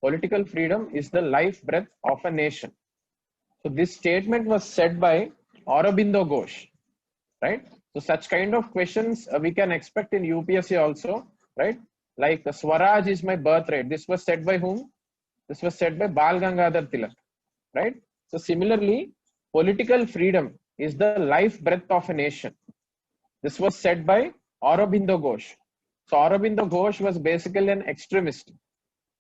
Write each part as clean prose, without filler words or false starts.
political freedom is the life breath of a nation. So this statement was said by Aurobindo Ghosh, right? So such kind of questions we can expect in UPSC also, right? Like Swaraj is my birthright. This was said by whom? This was said by Bal Gangadhar Tilak, right? So similarly, political freedom is the life breath of a nation. This was said by Aurobindo Ghosh. So Aurobindo Ghosh was basically an extremist,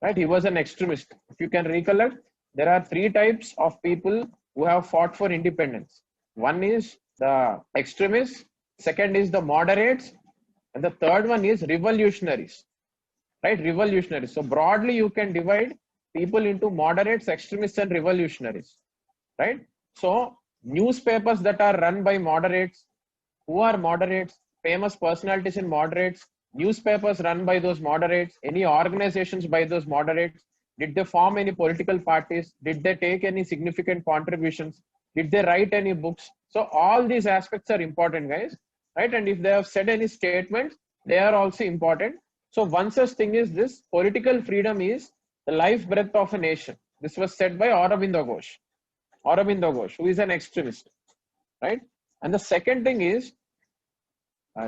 right? He was an extremist. If you can recollect, there are three types of people who have fought for independence. One is the extremists, second is the moderates, and the third one is revolutionaries, right? Revolutionaries. So broadly, you can divide people into moderates, extremists, and revolutionaries, right? So newspapers that are run by moderates, who are moderates, famous personalities in moderates, newspapers run by those moderates, any organizations by those moderates, did they form any political parties? Did they take any significant contributions? Did they write any books? So all these aspects are important, guys, right? And if they have said any statements, they are also important. So one such thing is this: political freedom is the life breath of a nation. This was said by Aurobindo Ghosh. Aurobindo Ghosh, who is an extremist, right? And the second thing is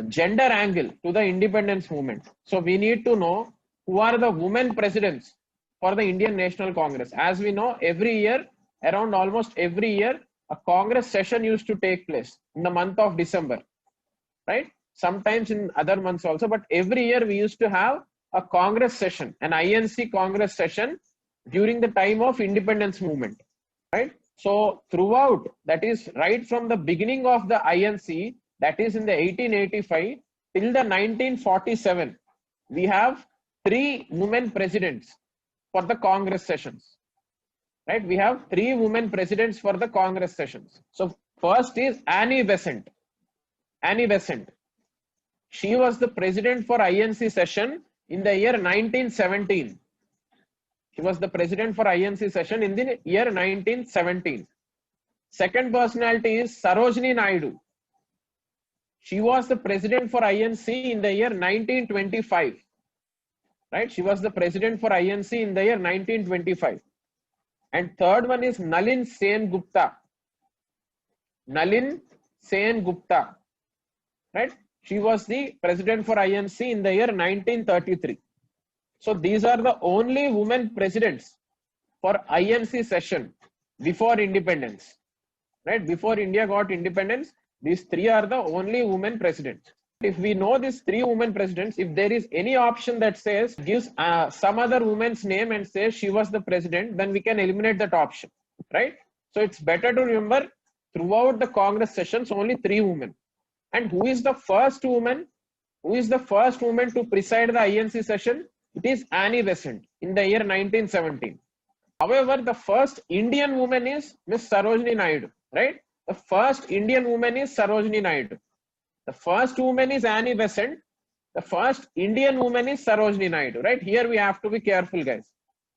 gender angle to the independence movement. So we need to know who are the women presidents for the Indian National Congress. As we know, every year, around almost every year, a Congress session used to take place in the month of December, right? Sometimes in other months also, but every year we used to have a Congress session, an INC Congress session during the time of independence movement, right? So throughout, that is right from the beginning of the INC, that is in the 1885 till the 1947, we have 3 women presidents for the Congress sessions, right? We have 3 women presidents for the Congress sessions. So first is Annie Besant. Annie Besant. She was the president for INC session in the year 1917. She was the president for INC session in the year 1917. Second personality is Sarojini Naidu. She was the president for INC in the year 1925. Right? She was the president for INC in the year 1925. And third one is Nalin Sen Gupta. Nalin Sen Gupta. Right? She was the president for INC in the year 1933. So these are the only women presidents for INC session before independence. Right? Before India got independence, these 3 are the only women presidents. If we know these 3 women presidents, if there is any option that says, gives some other woman's name and says she was the president, then we can eliminate that option, right? So it's better to remember throughout the Congress sessions, only 3 women. And who is the first woman? Who is the first woman to preside the INC session? It is Annie Besant in the year 1917. However, the first Indian woman is Miss Sarojini Naidu, right? The first Indian woman is Sarojini Naidu. The first woman is Annie Besant. The first Indian woman is Sarojini Naidu, right? Here we have to be careful, guys.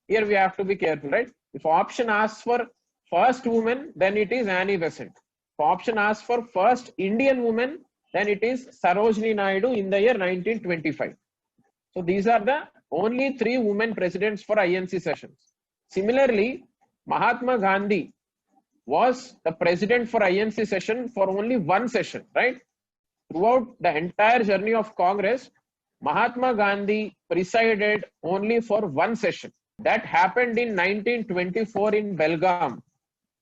Here we have to be careful, right? If option asks for first woman, then it is Annie Besant. If option asks for first Indian woman, then it is Sarojini Naidu in the year 1925. So these are the only 3 women presidents for INC sessions. Similarly, Mahatma Gandhi was the president for INC session for only 1 session, right? Throughout the entire journey of Congress, Mahatma Gandhi presided only for 1 session. That happened in 1924 in Belgaum.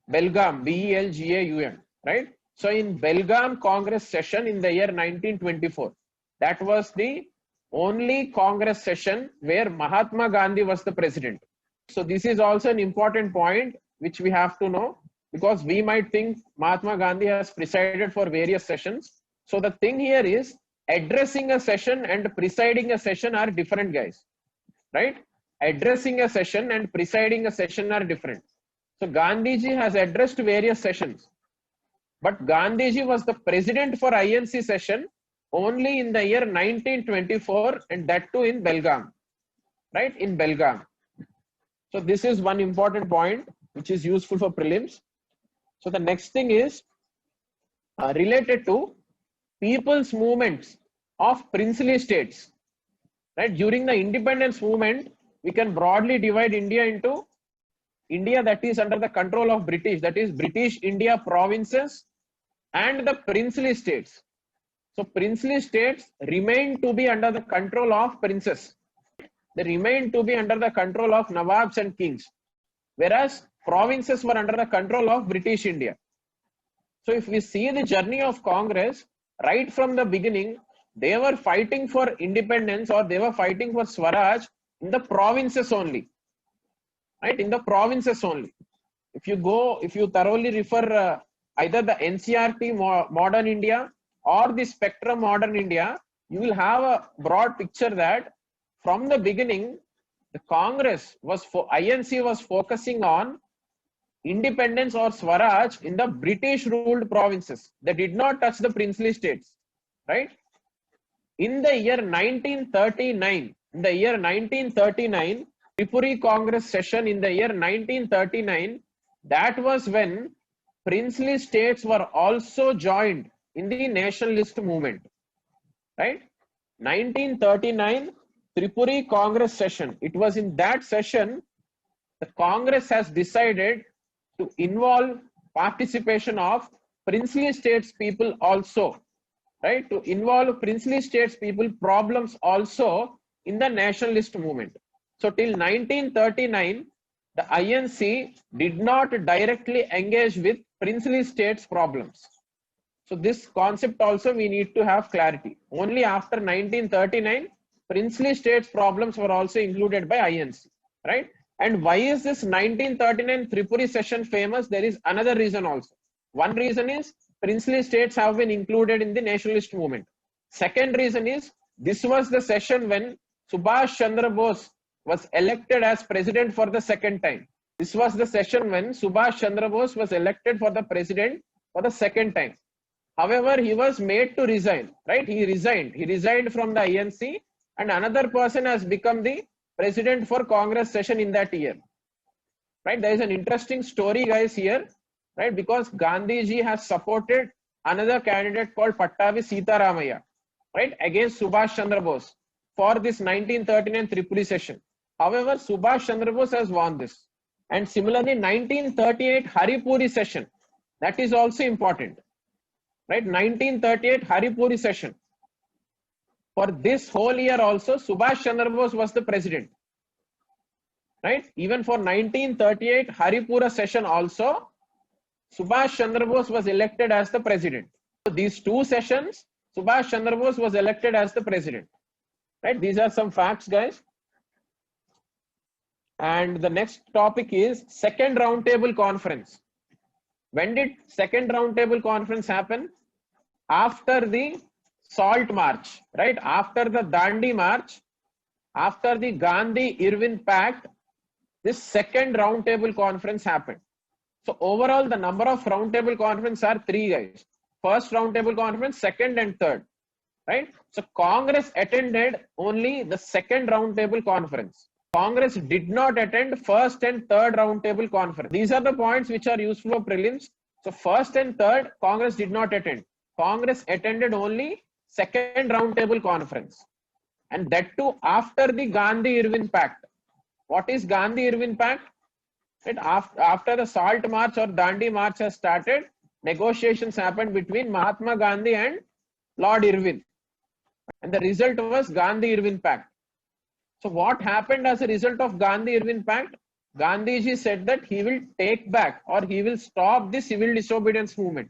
Belgaum, Belgaum, right? So in Belgaum Congress session in the year 1924, that was the only Congress session where Mahatma Gandhi was the president. So this is also an important point which we have to know, because we might think Mahatma Gandhi has presided for various sessions. So the thing here is, addressing a session and presiding a session are different, guys, right? Addressing a session and presiding a session are different. So Gandhiji has addressed various sessions, but Gandhiji was the president for INC session only in the year 1924, and that too in Belgaum, right? In Belgaum. So this is one important point which is useful for prelims. So the next thing is related to people's movements of princely states, right? During the independence movement, we can broadly divide India into India that is under the control of British, that is British India provinces and the princely states. So princely states remain to be under the control of princes. They remain to be under the control of Nawabs and kings, whereas provinces were under the control of British India. So if we see the journey of Congress, right from the beginning, they were fighting for independence or they were fighting for Swaraj in the provinces only. Right, in the provinces only. If you thoroughly refer either the NCERT Modern India or the Spectrum Modern India, you will have a broad picture that from the beginning, the Congress was INC was focusing on independence or Swaraj in the British ruled provinces. They did not touch the princely states, right? In the year 1939, Tripuri Congress session in the year 1939, that was when princely states were also joined in the nationalist movement, right? 1939 Tripuri Congress session. It was in that session the Congress has decided to involve participation of princely states people also, right? To involve princely states people problems also in the nationalist movement. So till 1939, the INC did not directly engage with princely states problems. So this concept also we need to have clarity. Only after 1939, princely states problems were also included by INC, right? And why is this 1939 Tripuri session famous? There is another reason also. One reason is princely states have been included in the nationalist movement. Second reason is this was the session when Subhash Chandra Bose was elected as president for the second time. This was the session when Subhash Chandra Bose was elected for the president for the second time. However, he was made to resign, right? He resigned from the INC, and another person has become the president for Congress session in that year, right? There is an interesting story, guys, here, right? Because Gandhi ji has supported another candidate called Pattavi Sitaramaiah, right, against Subhash Chandra Bose for this 1939 Tripuri session. However, Subhash Chandra Bose has won this. And similarly, 1938 Haripuri session, that is also important, right? 1938 Haripuri session. For this whole year also, Subhash Chandra Bose was the president, right? Even for 1938 Haripura session also, Subhash Chandra Bose was elected as the president. So these two sessions, Subhash Chandra Bose was elected as the president, right? These are some facts, guys. And the next topic is Second Roundtable Conference. When did Second Roundtable Conference happen? After the Salt March, right? After the Dandi March, after the Gandhi-Irwin Pact, this Second Roundtable Conference happened. So overall, the number of Roundtable Conferences are 3, guys. First Roundtable Conference, second and third, right? So Congress attended only the Second Roundtable Conference. Congress did not attend first and third Roundtable Conference. These are the points which are useful for prelims. So first and third, Congress did not attend. Congress attended only Second Roundtable Conference, and that too after the Gandhi-Irwin Pact. What is Gandhi-Irwin Pact? Right? After the Salt March or Dandi March has started, negotiations happened between Mahatma Gandhi and Lord Irwin, and the result was Gandhi-Irwin Pact. So what happened as a result of Gandhi-Irwin Pact? Gandhiji said that he will take back or he will stop the civil disobedience movement.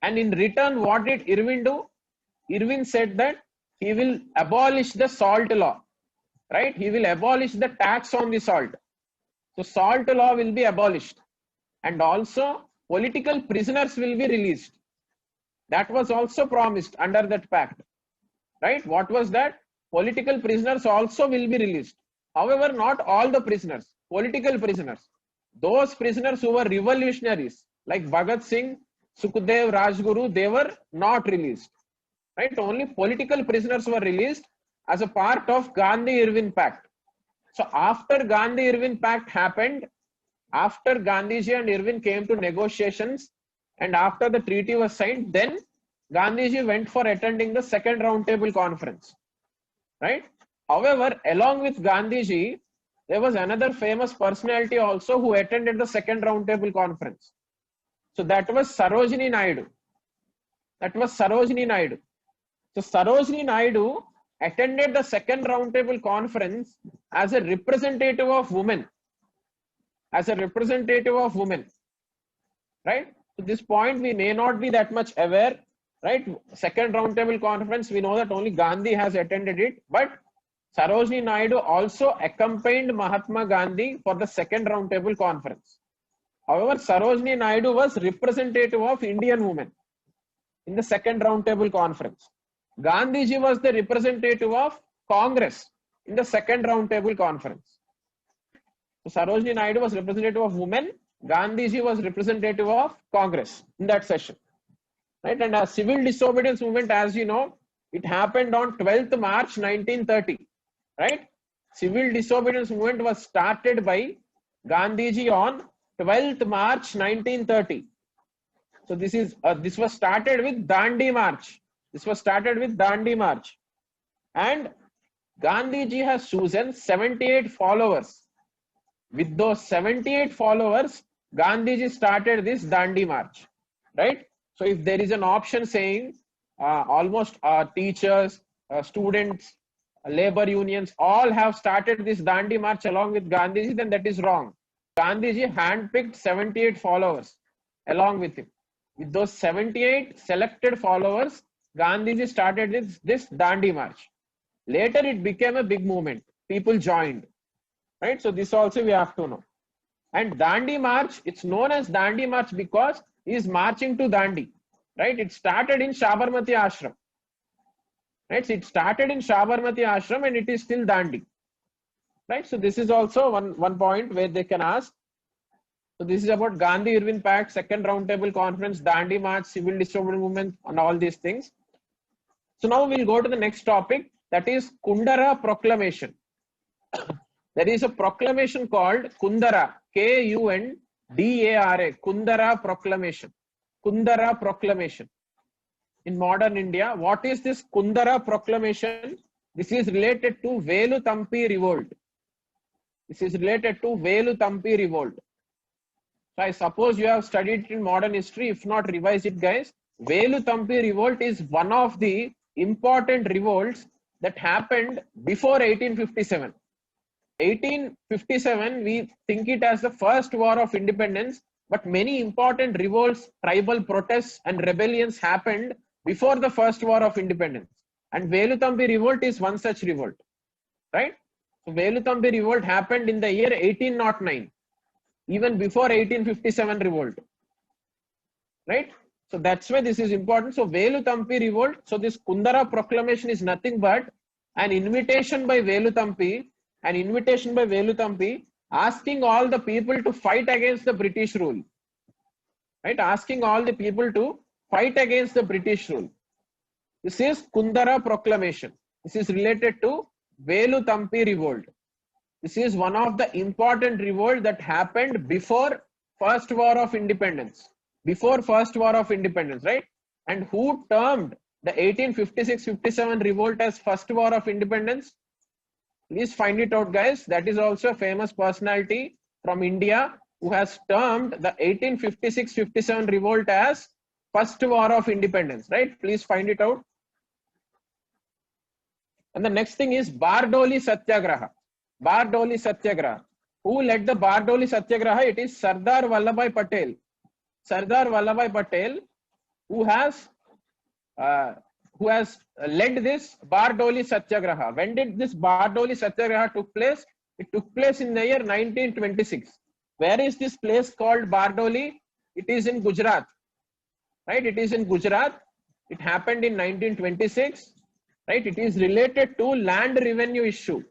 And in return, what did Irwin do? Irwin said that he will abolish the salt law, right? He will abolish the tax on the salt. So salt law will be abolished, and also political prisoners will be released. That was also promised under that pact, right? What was that? Political prisoners also will be released. However, not all the prisoners, political prisoners. Those prisoners who were revolutionaries like Bhagat Singh, Sukhdev, Rajguru, they were not released, right? Only political prisoners were released as a part of Gandhi-Irwin Pact. So after Gandhi-Irwin Pact happened, after Gandhiji and Irwin came to negotiations and after the treaty was signed, then Gandhiji went for attending the Second Roundtable Conference, right? However, along with Gandhiji, there was another famous personality also who attended the second roundtable conference. So that was Sarojini Naidu. That was Sarojini Naidu. So Sarojini Naidu attended the second roundtable conference as a representative of women. As a representative of women. Right? To this point, we may not be that much aware. Right? Second roundtable conference, we know that only Gandhi has attended it. But Sarojini Naidu also accompanied Mahatma Gandhi for the second roundtable conference. However, Sarojini Naidu was representative of Indian women in the second roundtable conference. Gandhiji was the representative of Congress in the second roundtable conference. So Sarojini Naidu was representative of women. Gandhiji was representative of Congress in that session. Right? And a civil disobedience movement, as you know, it happened on 12th March 1930. Right? Civil disobedience movement was started by Gandhiji on 12th March 1930. So this was started with Dandi March. This was started with Dandi March. And Gandhiji has chosen 78 followers. With those 78 followers, Gandhiji started this Dandi March. Right? So if there is an option saying almost teachers, students, labor unions, all have started this Dandi March along with Gandhiji, then that is wrong. Gandhiji handpicked 78 followers along with him. With those 78 selected followers, Gandhiji started this Dandi March. Later, it became a big movement. People joined. Right? So this also we have to know. And Dandi March, it's known as Dandi March because he is marching to Dandi. Right? It started in Sabarmati Ashram. Right? So it started in Sabarmati Ashram and it is still Dandi. Right? So this is also one point where they can ask. So this is about Gandhi-Irwin Pact, second roundtable conference, Dandi March, civil disobedience movement, and all these things. So now we'll go to the next topic, that is Kundara Proclamation. There is a proclamation called Kundara, Kundara, Kundara Proclamation. Kundara Proclamation. In modern India, what is this Kundara Proclamation? This is related to Velutampi revolt. This is related to Velutampi revolt. So I suppose you have studied it in modern history. If not, revise it, guys. Velutampi revolt is one of the important revolts that happened before 1857. 1857, we think it as the first war of independence, but many important revolts, tribal protests and rebellions happened before the first war of independence. And Velutampi revolt is one such revolt. Right? So Velutampi revolt happened in the year 1809. Even before 1857 revolt. Right? So that's why this is important. So Velutampi revolt. So this Kundara Proclamation is nothing but an invitation by Velutampi, asking all the people to fight against the British rule. Right? Asking all the people to fight against the British rule. This is Kundara Proclamation. This is related to Velutampi revolt. This is one of the important revolt that happened before First War of Independence. Before First War of Independence, right? And who termed the 1856-57 revolt as First War of Independence? Please find it out, guys. That is also a famous personality from India who has termed the 1856-57 revolt as First War of Independence, right? Please find it out. And the next thing is Bardoli Satyagraha. Bardoli Satyagraha. Who led the Bardoli Satyagraha? It is Sardar Vallabhbhai Patel. Sardar Vallabhbhai Patel, who has led this Bardoli Satyagraha. When did this Bardoli Satyagraha took place? It took place in the year 1926. Where is this place called Bardoli? It is in Gujarat. Right? It is in Gujarat. It happened in 1926. Right? It is related to land revenue issue.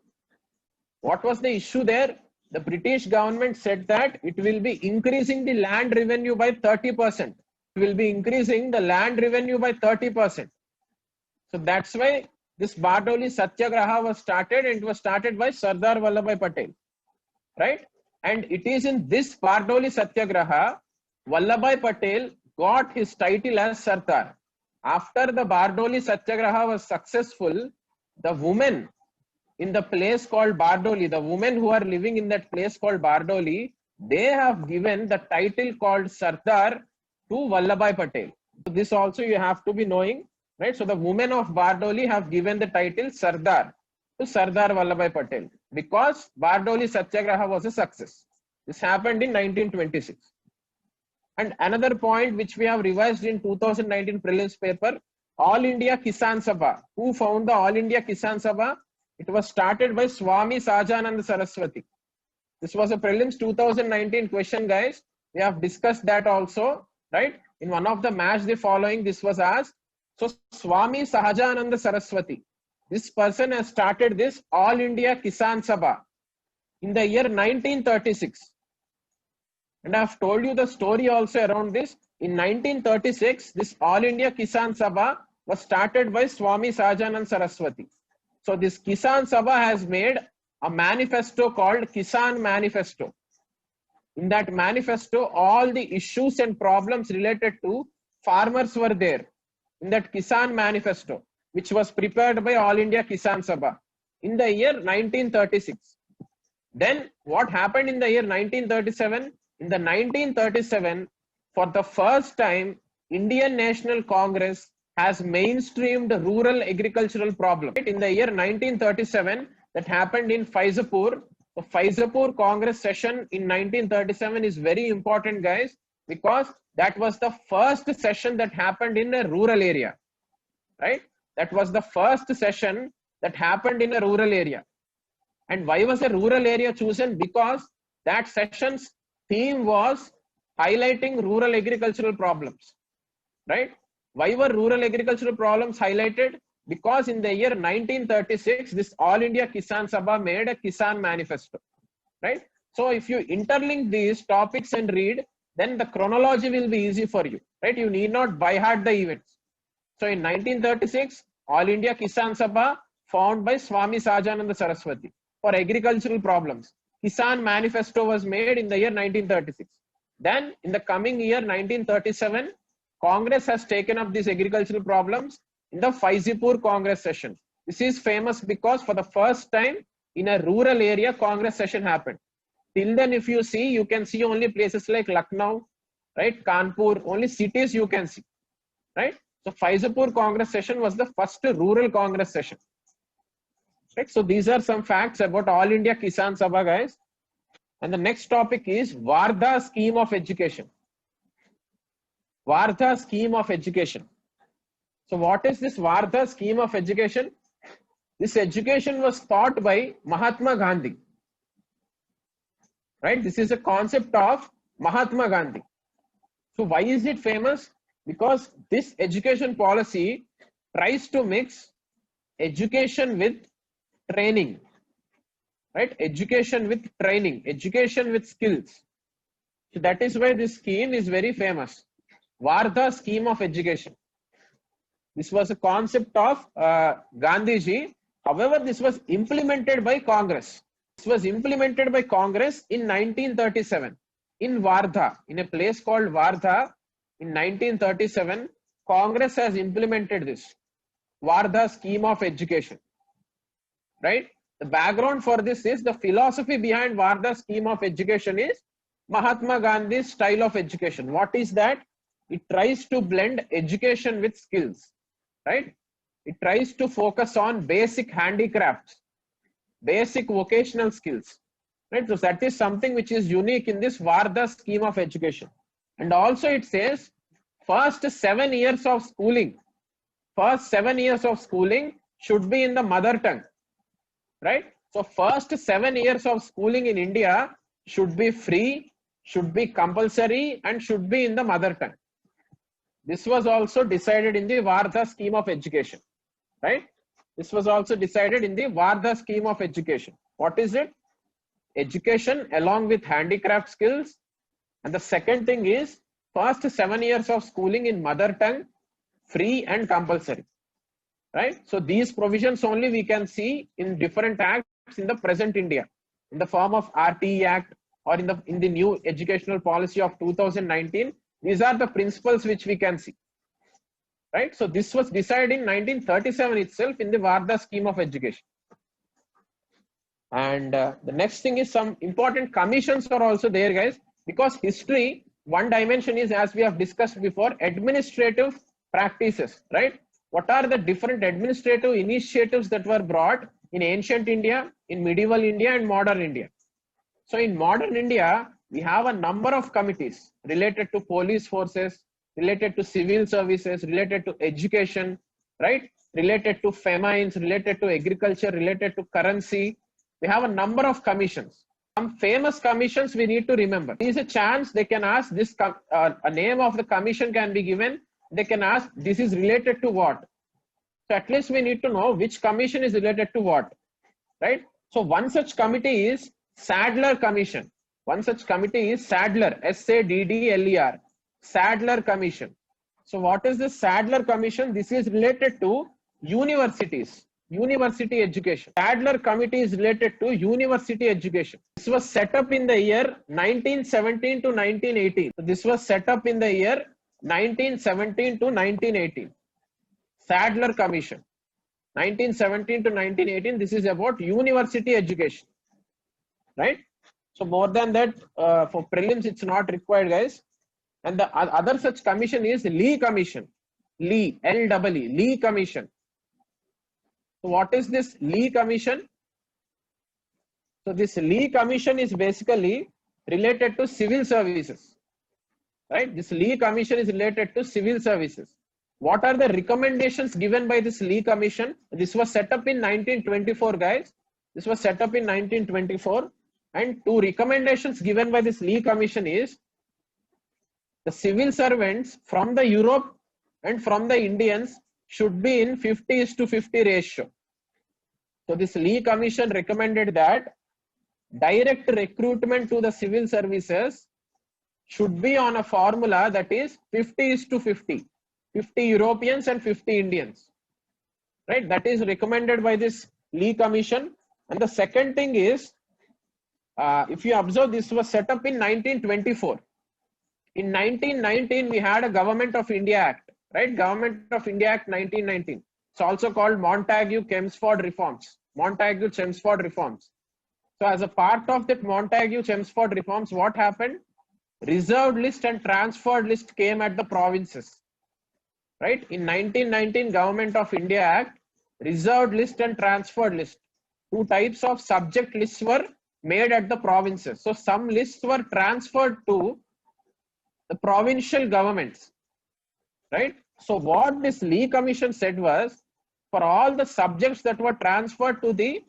What was the issue there? The British government said that it will be increasing the land revenue by 30%. It will be increasing the land revenue by 30%. So that's why this Bardoli Satyagraha was started, and it was started by Sardar Vallabhbhai Patel. Right? And it is in this Bardoli Satyagraha, Vallabhbhai Patel got his title as Sardar. After the Bardoli Satyagraha was successful, the women in the place called Bardoli. The women who are living in that place called Bardoli, they have given the title called Sardar to Vallabhbhai Patel. So this also you have to be knowing, right? So the women of Bardoli have given the title Sardar to Sardar Vallabhbhai Patel because Bardoli Satyagraha was a success. This happened in 1926. And another point which we have revised in 2019 prelims paper, All India Kisan Sabha. Who found the All India Kisan Sabha? It was started by Swami Sahajananda Saraswati. This was a prelims 2019 question, guys. We have discussed that also, right? In one of the match the following, this was asked. So Swami Sahajananda Saraswati, this person has started this All India Kisan Sabha in the year 1936. And I have told you the story also around this. In 1936, this All India Kisan Sabha was started by Swami Sahajananda Saraswati. So this Kisan Sabha has made a manifesto called Kisan Manifesto. In that manifesto, all the issues and problems related to farmers were there. In that Kisan Manifesto, which was prepared by All India Kisan Sabha in the year 1936. Then what happened in the year 1937? In the 1937, for the first time, Indian National Congress has mainstreamed rural agricultural problem. In the year 1937, that happened in Faizapur. The Faizapur Congress session in 1937 is very important, guys, because that was the first session that happened in a rural area, right? That was the first session that happened in a rural area. And why was a rural area chosen? Because that session's theme was highlighting rural agricultural problems, right? Why were rural agricultural problems highlighted? Because in the year 1936, this All India Kisan Sabha made a Kisan Manifesto, right? So if you interlink these topics and read, then the chronology will be easy for you, right? You need not by heart the events. So in 1936, All India Kisan Sabha formed by Swami Sahajananda Saraswati for agricultural problems. Kisan Manifesto was made in the year 1936. Then in the coming year 1937, Congress has taken up these agricultural problems in the Faizapur Congress session. This is famous because for the first time in a rural area, Congress session happened. Till then, if you see, you can see only places like Lucknow, right? Kanpur, only cities you can see, right? So Faizapur Congress session was the first rural Congress session. Right? So these are some facts about All India Kisan Sabha, guys. And the next topic is Wardha Scheme of Education. Wardha Scheme of Education. So what is this Wardha Scheme of Education? This education was taught by Mahatma Gandhi. Right? This is a concept of Mahatma Gandhi. So why is it famous? Because this education policy tries to mix education with training, right? Education with training, education with skills. So that is why this scheme is very famous. Wardha Scheme of Education. This was a concept of Gandhiji. However, this was implemented by Congress. This was implemented by Congress in 1937 in Wardha, in a place called Wardha. In 1937, Congress has implemented this Wardha Scheme of Education. Right? The background for this is the philosophy behind Wardha Scheme of Education is Mahatma Gandhi's style of education. What is that? It tries to blend education with skills, right? It tries to focus on basic handicrafts, basic vocational skills, right? So that is something which is unique in this Wardha Scheme of Education. And also it says first 7 years of schooling, should be in the mother tongue. Right? So first 7 years of schooling in India should be free, should be compulsory, and should be in the mother tongue. This was also decided in the Wardha Scheme of Education. Right? This was also decided in the Wardha Scheme of Education. What is it? Education along with handicraft skills. And the second thing is first 7 years of schooling in mother tongue, free and compulsory. Right? So these provisions only we can see in different acts in the present India, in the form of RTE Act or in the new educational policy of 2019. These are the principles which we can see. Right? So this was decided in 1937 itself in the Wardha Scheme of Education. And the next thing is some important commissions are also there, guys, because history, one dimension is, as we have discussed before, administrative practices, right? What are the different administrative initiatives that were brought in ancient India, in medieval India, and modern India? So in modern India, we have a number of committees related to police forces, related to civil services, related to education, right? Related to famines, related to agriculture, related to currency. We have a number of commissions. Some famous commissions we need to remember. There is a chance they can ask this, a name of the commission can be given. They can ask, this is related to what? So at least we need to know which commission is related to what, right? So one such committee is Sadler Commission. One such committee is Sadler, Saddler, Sadler Commission. So what is this Sadler Commission? This is related to universities, university education. Sadler Committee is related to university education. This was set up in the year 1917 to 1918. So this was set up in the year 1917 to 1918. Sadler Commission. 1917 to 1918, this is about university education, right? So more than that, for prelims, it's not required, guys. And the other such commission is Lee Commission. Lee, L-E-E, Lee Commission. So what is this Lee Commission? So this Lee Commission is basically related to civil services, right? This Lee Commission is related to civil services. What are the recommendations given by this Lee Commission? This was set up in 1924, guys. This was set up in 1924. And two recommendations given by this Lee Commission is the civil servants from the Europe and from the Indians should be in 50:50 ratio. So this Lee Commission recommended that direct recruitment to the civil services should be on a formula that is 50:50. 50 Europeans and 50 Indians, right? That is recommended by this Lee Commission. And the second thing is, if you observe, this was set up in 1924. In 1919, we had a Government of India Act, right? Government of India Act 1919. It's also called Montagu-Chelmsford Reforms. Montagu-Chelmsford Reforms. So as a part of that Montagu-Chelmsford Reforms, what happened? Reserved list and transferred list came at the provinces. Right? In 1919 Government of India Act, reserved list and transferred list. Two types of subject lists were made at the provinces. So some lists were transferred to the provincial governments. Right? So what this Lee Commission said was, for all the subjects that were transferred to the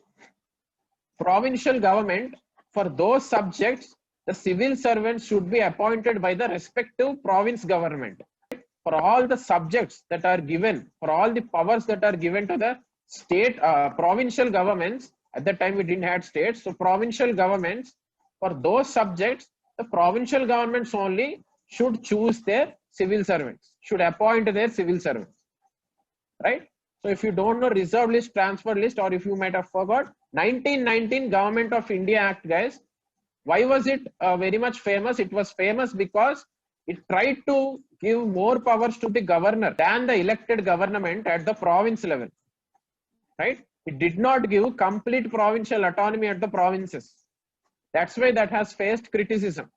provincial government, for those subjects, the civil servants should be appointed by the respective province government. For all the subjects that are given, for all the powers that are given to the state, provincial governments, at that time we didn't have states, so provincial governments, for those subjects, the provincial governments only should choose their civil servants, should appoint their civil servants, right? So if you don't know reserve list, transfer list, or if you might have forgot, 1919 Government of India Act, guys, why was it very much famous? It was famous because it tried to give more powers to the governor than the elected government at the province level, right? It did not give complete provincial autonomy at the provinces. That's why that has faced criticism,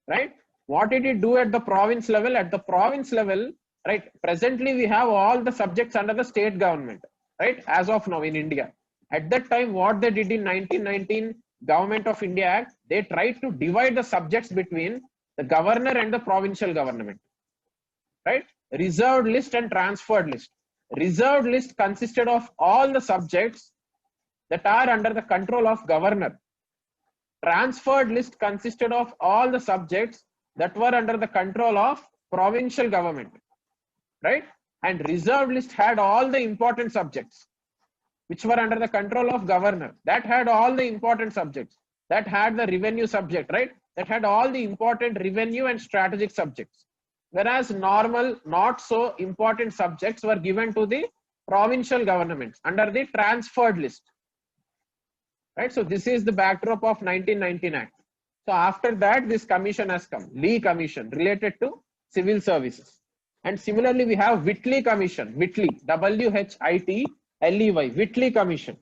right? What did it do at the province level? At the province level, right? Presently, we have all the subjects under the state government, right? As of now in India. At that time, what they did in 1919 Government of India Act, they tried to divide the subjects between the governor and the provincial government, right? Reserved list and transferred list. Reserved list consisted of all the subjects that are under the control of governor. Transferred list consisted of all the subjects that were under the control of provincial government, right? And reserved list had all the important subjects which were under the control of governor. That had all the important subjects. That had the revenue subject, right? That had all the important revenue and strategic subjects. Whereas normal, not so important subjects were given to the provincial governments under the transferred list. Right? So this is the backdrop of 1919 Act. So after that, this commission has come, Lee Commission, related to civil services. And similarly, we have Whitley Commission, Whitley, W-H-I-T-L-E-Y, Whitley Commission.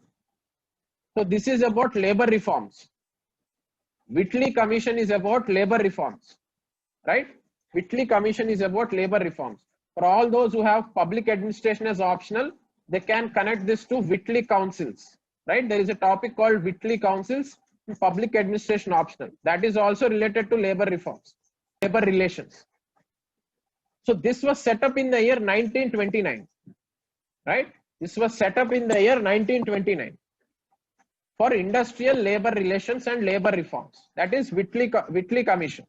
So this is about labor reforms. Whitley Commission is about labor reforms, right? Whitley Commission is about labor reforms. For all those who have public administration as optional, they can connect this to Whitley councils, right? There is a topic called Whitley councils in public administration optional. That is also related to labor reforms, labor relations. So this was set up in the year 1929, right? This was set up in the year 1929 for industrial labor relations and labor reforms. That is Whitley Commission.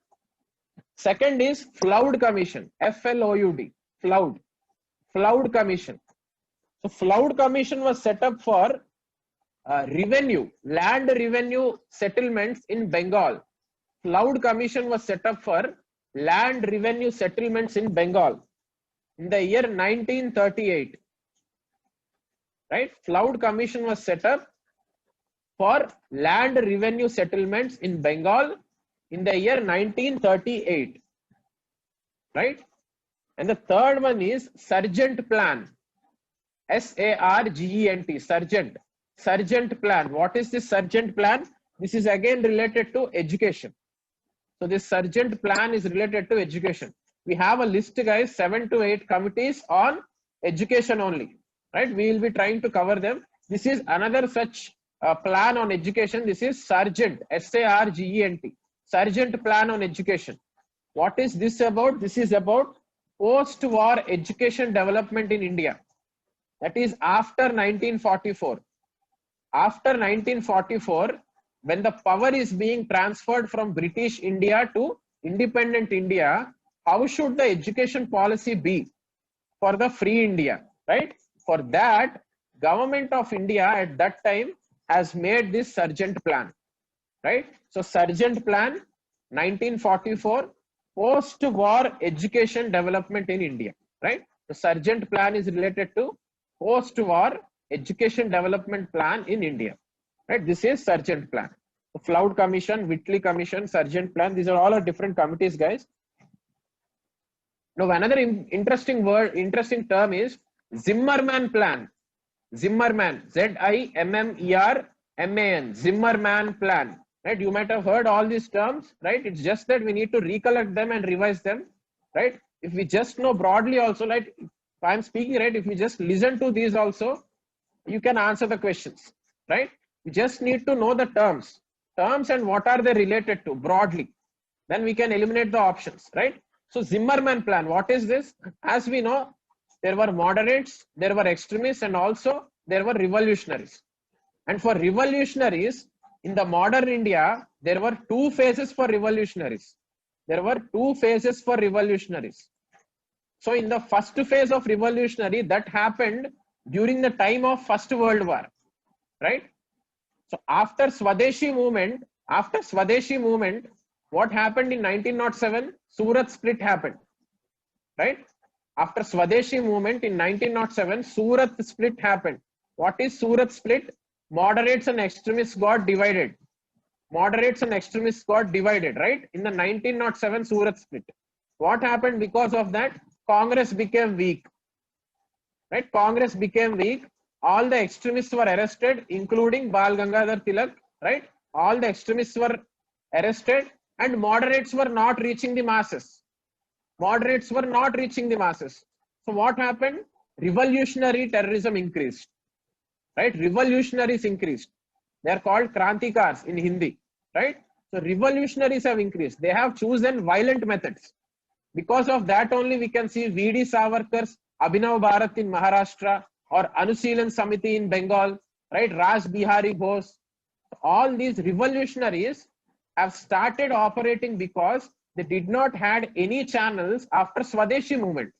Second is Flood Commission, Floud, Floud Commission. So Floud Commission was set up for land revenue settlements in Bengal. Floud Commission was set up for land revenue settlements in Bengal in the year 1938. Right? Floud Commission was set up for land revenue settlements in Bengal in the year 1938. Right? And the third one is Sargent Plan. Sargent. Sargent Plan. What is this Sargent Plan? This is again related to education. So this Sargent Plan is related to education. We have a list, guys, 7 to 8 committees on education only. Right? We will be trying to cover them. This is another such plan on education. This is Sargent, Sargent, Sargent Plan on Education. What is this about? This is about post-war education development in India. That is after 1944. After 1944, when the power is being transferred from British India to independent India, how should the education policy be for the free India, right? For that, Government of India at that time has made this Sargent Plan, right? So Sargent Plan, 1944, post-war education development in India, right? The Sargent Plan is related to post-war education development plan in India, right? This is Sargent Plan. The Floud Commission, Whitley Commission, Sargent Plan, these are all are different committees, guys. Now another interesting term is Zimmermann Plan. Zimmermann, Zimmerman, Zimmermann Plan, right? You might have heard all these terms, right? It's just that we need to recollect them and revise them, right? If we just know broadly also, like if I'm speaking, right, if we just listen to these also, you can answer the questions, right? We just need to know the terms and what are they related to broadly. Then we can eliminate the options, right? So Zimmermann Plan, what is this? As we know, there were moderates, there were extremists, and also there were revolutionaries. And for revolutionaries, in the modern India, there were 2 phases for revolutionaries. There were 2 phases for revolutionaries. So in the first phase of revolutionary, that happened during the time of First World War, right? So after Swadeshi movement, what happened in 1907? Surat split happened, right? After Swadeshi movement in 1907, Surat split happened. What is Surat split? Moderates and extremists got divided. Moderates and extremists got divided, right? In the 1907 Surat split. What happened because of that? Congress became weak, right? Congress became weak. All the extremists were arrested, including Bal Gangadhar Tilak, right? All the extremists were arrested and moderates were not reaching the masses. Moderates were not reaching the masses. So what happened? Revolutionary terrorism increased, right? Revolutionaries increased. They are called Krantikars in Hindi, right? So revolutionaries have increased. They have chosen violent methods. Because of that only we can see V.D. Savarkar's Abhinav Bharat in Maharashtra or Anushilhan Samiti in Bengal, right? Raj Bihari Bose. All these revolutionaries have started operating because they did not had any channels after Swadeshi movement,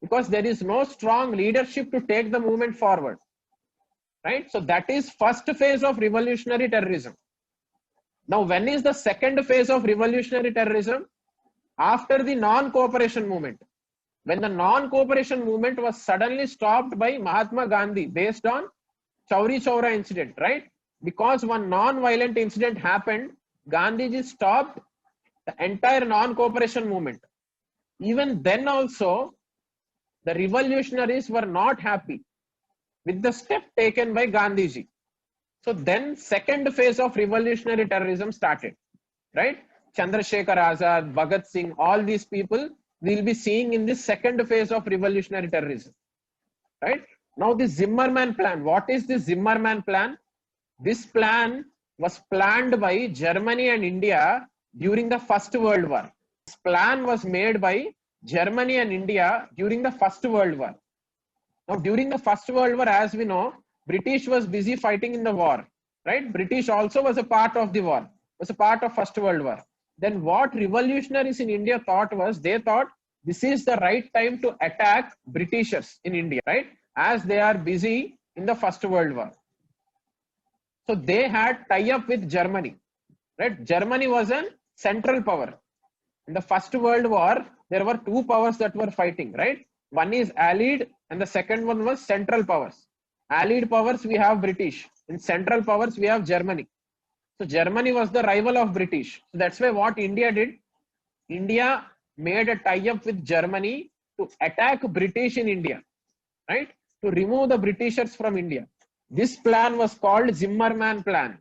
because there is no strong leadership to take the movement forward, right? So that is first phase of revolutionary terrorism. Now when is the second phase of revolutionary terrorism? After the non-cooperation movement. When the non-cooperation movement was suddenly stopped by Mahatma Gandhi based on Chauri Chaura incident, right? Because one non-violent incident happened, Gandhiji stopped the entire non-cooperation movement. Even then also, the revolutionaries were not happy with the step taken by Gandhiji. So then second phase of revolutionary terrorism started, right? Chandrasekhar Azad, Bhagat Singh, all these people we'll be seeing in this second phase of revolutionary terrorism, right? Now the Zimmermann plan. What is the Zimmermann plan? This plan was planned by Germany and India during the First World War. This plan was made by Germany and India during the First World War. Now, during the First World War, as we know, British was busy fighting in the war, right? British also was a part of the war, was a part of First World War. Then what revolutionaries in India thought was, they thought this is the right time to attack Britishers in India, right? As they are busy in the First World War. So they had tie-up with Germany, right? Germany was a central power. In the First World War, there were two powers that were fighting, right? One is Allied and the second one was Central Powers. Allied powers, we have British. In Central Powers, we have Germany. So Germany was the rival of British. So that's why what India did, India made a tie-up with Germany to attack British in India, right? To remove the Britishers from India. This plan was called Zimmermann plan.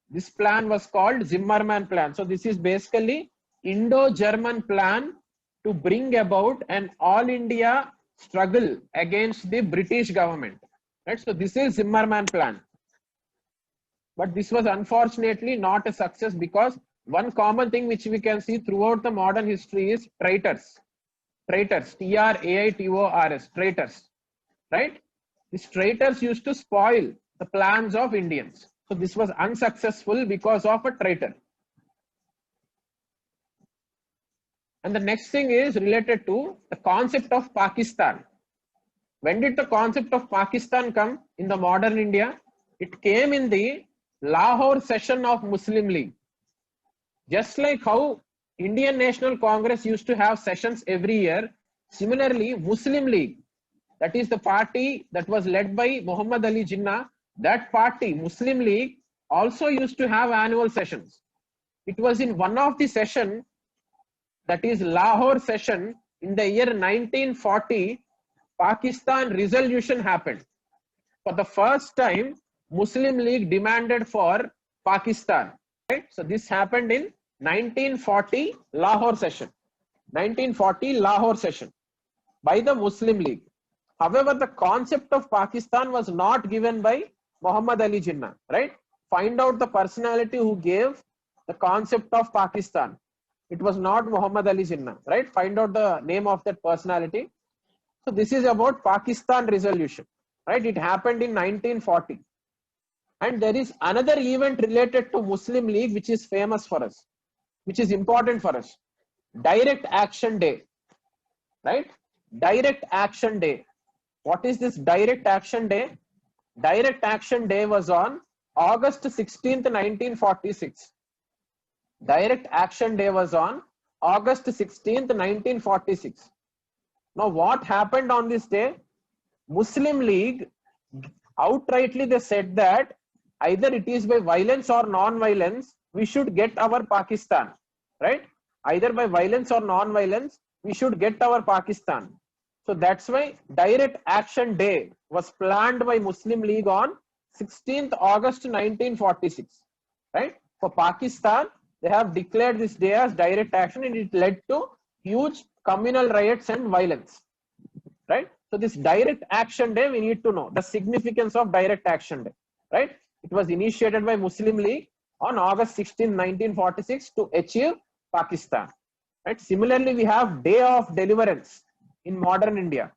This plan was called Zimmermann plan. So this is basically Indo-German plan to bring about an all-India struggle against the British government, right? So this is Zimmermann plan. But this was unfortunately not a success, because one common thing which we can see throughout the modern history is traitors. Traitors, Traitors, traitors, right? These traitors used to spoil the plans of Indians. So this was unsuccessful because of a traitor. And the next thing is related to the concept of Pakistan. When did the concept of Pakistan come in the modern India? It came in the Lahore session of Muslim League. Just like how Indian National Congress used to have sessions every year, similarly Muslim League, that is the party that was led by Muhammad Ali Jinnah, that party, Muslim League, also used to have annual sessions. It was in one of the session, that is Lahore session, in the year 1940, Pakistan resolution happened. For the first time, Muslim League demanded for Pakistan, right? So this happened in 1940 Lahore session. 1940 Lahore session by the Muslim League. However, the concept of Pakistan was not given by Muhammad Ali Jinnah, right? Find out the personality who gave the concept of Pakistan. It was not Muhammad Ali Jinnah, right? Find out the name of that personality. So this is about Pakistan resolution, right? It happened in 1940. And there is another event related to Muslim League which is famous for us, which is important for us. Direct Action Day, right? Direct Action Day. What is this Direct Action Day? Direct Action Day was on August 16th, 1946. Direct Action Day was on August 16th, 1946. Now what happened on this day? Muslim League, outrightly they said that either it is by violence or non-violence, we should get our Pakistan, right? Either by violence or non-violence, we should get our Pakistan. So that's why Direct Action Day was planned by Muslim League on 16th August 1946, right? For Pakistan, they have declared this day as Direct Action, and it led to huge communal riots and violence, right? So this Direct Action Day, we need to know the significance of Direct Action Day, right? It was initiated by Muslim League on August 16, 1946 to achieve Pakistan, right? Similarly, we have Day of Deliverance in modern India.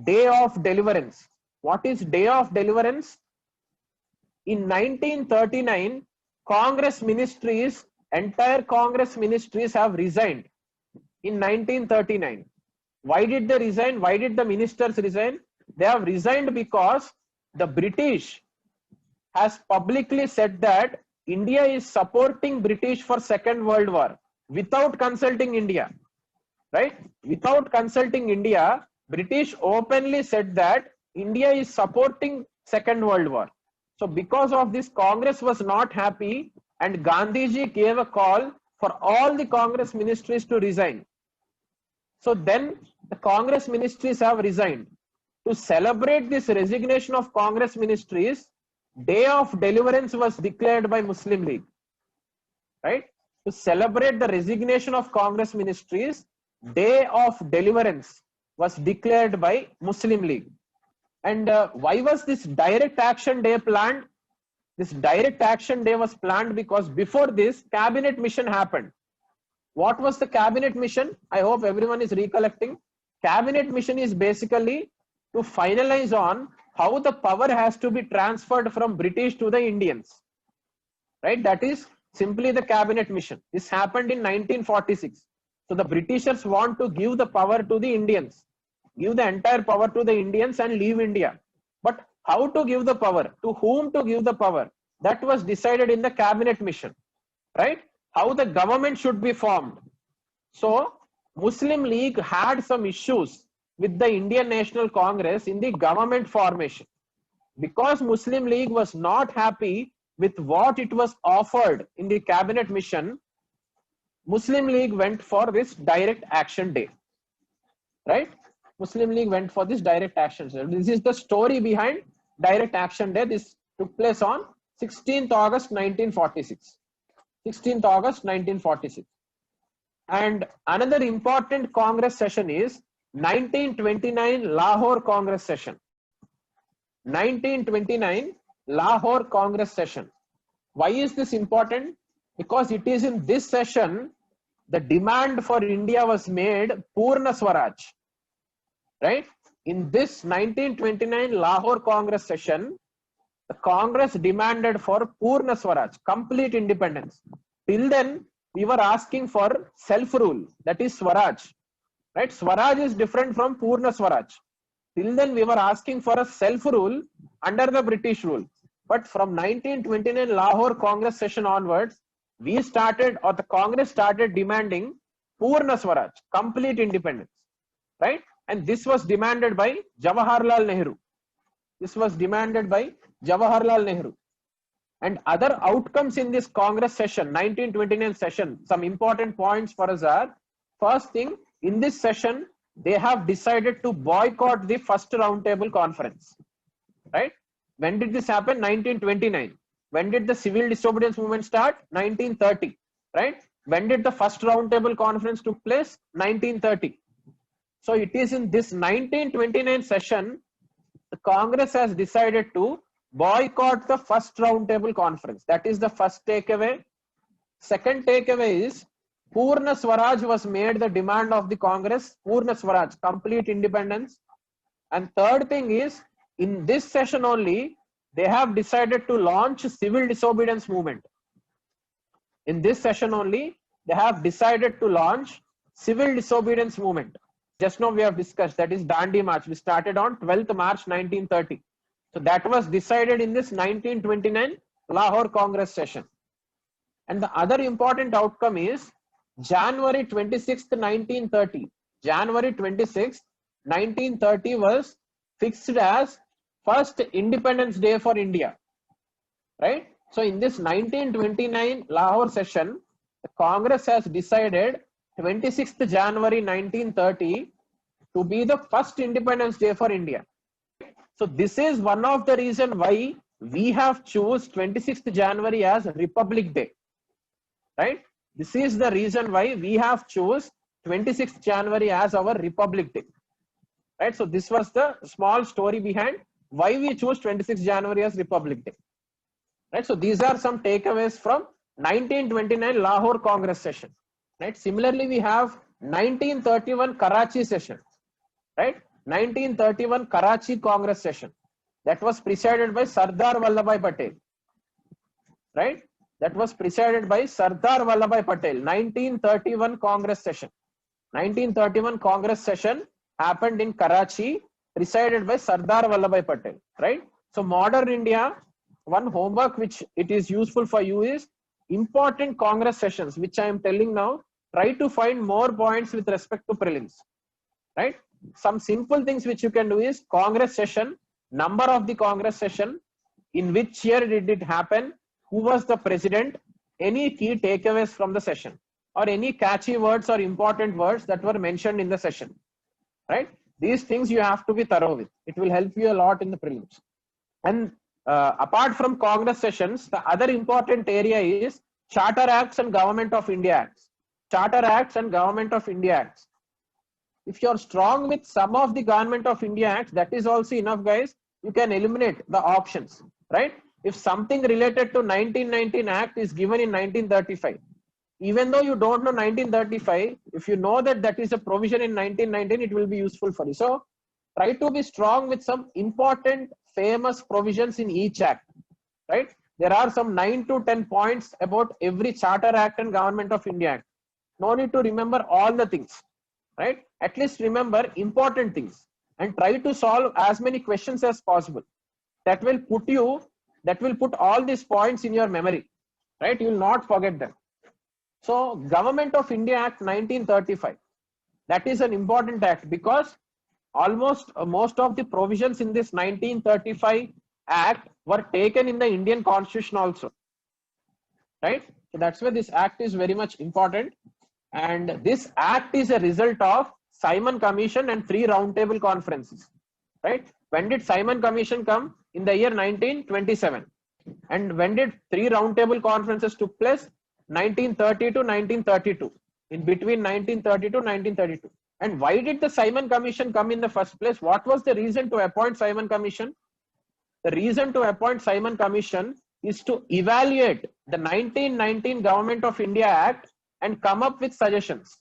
Day of Deliverance. What is Day of Deliverance? In 1939, Congress ministries, entire Congress ministries have resigned in 1939. Why did they resign? Why did the ministers resign? They have resigned because the British has publicly said that India is supporting British for Second World War without consulting India, right? Without consulting India, British openly said that India is supporting Second World War. So because of this, Congress was not happy, and Gandhiji gave a call for all the Congress ministries to resign. So then the Congress ministries have resigned. To celebrate this resignation of Congress ministries, Day of Deliverance was declared by Muslim League, right? To celebrate the resignation of Congress ministries, Day of Deliverance was declared by Muslim League. And why was this Direct Action Day planned? This Direct Action Day was planned because before this, Cabinet Mission happened. What was the Cabinet Mission? I hope everyone is recollecting. Cabinet Mission is basically to finalize on how the power has to be transferred from British to the Indians, right? That is simply the Cabinet Mission. This happened in 1946. So the Britishers want to give the power to the Indians, give the entire power to the Indians and leave India. But how to give the power, to whom to give the power, that was decided in the Cabinet Mission, right? How the government should be formed. So Muslim League had some issues with the Indian National Congress in the government formation. Because Muslim League was not happy with what it was offered in the Cabinet Mission, Muslim League went for this Direct Action Day, right? Muslim League went for this Direct Action Day. This is the story behind Direct Action Day. This took place on 16th August 1946. 16th August 1946. And another important Congress session is 1929 Lahore Congress session. 1929 Lahore Congress session. Why is this important? Because it is in this session the demand for India was made Purna Swaraj, right? In this 1929 Lahore Congress session, the Congress demanded for Purna Swaraj, complete independence. Till then, we were asking for self-rule, that is Swaraj, right? Swaraj is different from Purna Swaraj. Till then, we were asking for a self-rule under the British rule. But from 1929 Lahore Congress session onwards, we started, or the Congress started demanding Purna Swaraj, complete independence, right? And this was demanded by Jawaharlal Nehru. This was demanded by Jawaharlal Nehru. And other outcomes in this Congress session, 1929 session, some important points for us are, first thing, in this session, they have decided to boycott the first roundtable conference, right? When did this happen? 1929. When did the civil disobedience movement start? 1930, right? When did the first roundtable conference took place? 1930. So it is in this 1929 session, the Congress has decided to boycott the first roundtable conference. That is the first takeaway. Second takeaway is Purna Swaraj was made the demand of the Congress. Purna Swaraj, complete independence. And third thing is, in this session only, they have decided to launch civil disobedience movement. In this session only, they have decided to launch civil disobedience movement. Just now we have discussed, that is Dandi March. We started on 12th March 1930. So that was decided in this 1929 Lahore Congress session. And the other important outcome is January 26th, 1930. January 26th, 1930 was fixed as first Independence Day for India, right? So in this 1929 Lahore session, the Congress has decided 26th January 1930 to be the first Independence Day for India. So this is one of the reasons why we have choose 26th January as Republic Day, right? This is the reason why we have choose 26th January as our Republic Day, right? So this was the small story behind why we choose 26th January as Republic Day, right? So these are some takeaways from 1929 Lahore Congress session, right? Similarly, we have 1931 Karachi session, right? 1931 Karachi Congress session that was presided by Sardar Vallabhbhai Patel, right? That was presided by Sardar Vallabhbhai Patel. 1931 Congress session. 1931 Congress session happened in Karachi, presided by Sardar Vallabhbhai Patel, right? So modern India, one homework which it is useful for you is important Congress sessions, which I am telling now. Try to find more points with respect to prelims, right? Some simple things which you can do is Congress session, number of the Congress session, in which year did it happen, who was the president, any key takeaways from the session, or any catchy words or important words that were mentioned in the session, right? These things you have to be thorough with. It will help you a lot in the prelims. And apart from Congress sessions, the other important area is Charter Acts and Government of India Acts. Charter Acts and Government of India Acts. If you are strong with some of the Government of India Acts, that is also enough, guys. You can eliminate the options, right? If something related to 1919 Act is given in 1935, even though you don't know 1935, if you know that that is a provision in 1919, it will be useful for you. So try to be strong with some important famous provisions in each act, right? There are some 9 to 10 points about every Charter Act and Government of India Act. No need to remember all the things, right? At least remember important things and try to solve as many questions as possible. That will put all these points in your memory, right? You will not forget them. So Government of India Act 1935, that is an important act because almost most of the provisions in this 1935 Act were taken in the Indian Constitution also, right? So that's why this act is very much important. And this act is a result of Simon Commission and 3 roundtable conferences, right? When did Simon Commission come? In the year 1927. And when did 3 roundtable conferences took place? 1930 to 1932. In between 1930 to 1932. And why did the Simon Commission come in the first place? What was the reason to appoint Simon Commission? The reason to appoint Simon Commission is to evaluate the 1919 Government of India Act and come up with suggestions,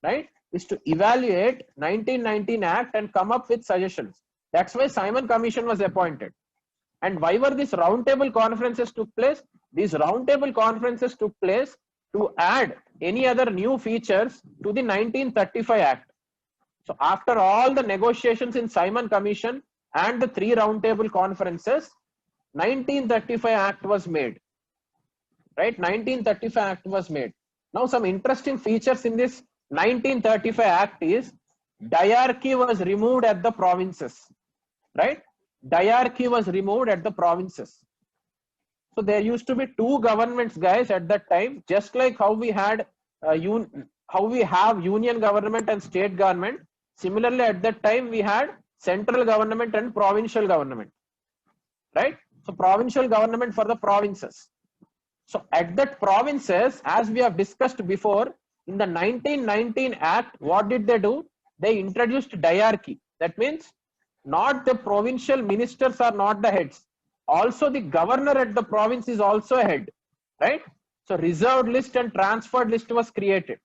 right? Is to evaluate 1919 Act and come up with suggestions. That's why Simon Commission was appointed. And why were these roundtable conferences took place? These roundtable conferences took place to add any other new features to the 1935 Act. So after all the negotiations in Simon Commission and the 3 roundtable conferences, 1935 Act was made, right? 1935 Act was made. Now some interesting features in this 1935 Act is diarchy was removed at the provinces, right? Diarchy was removed at the provinces. So there used to be 2 governments, guys, at that time, just like how we had how we have union government and state government. Similarly, at that time we had central government and provincial government, right? So provincial government for the provinces. So at that provinces, as we have discussed before, in the 1919 Act, what did they do? They introduced diarchy. That means not the provincial ministers are not the heads. Also the governor at the province is also a head, right? So reserved list and transferred list was created.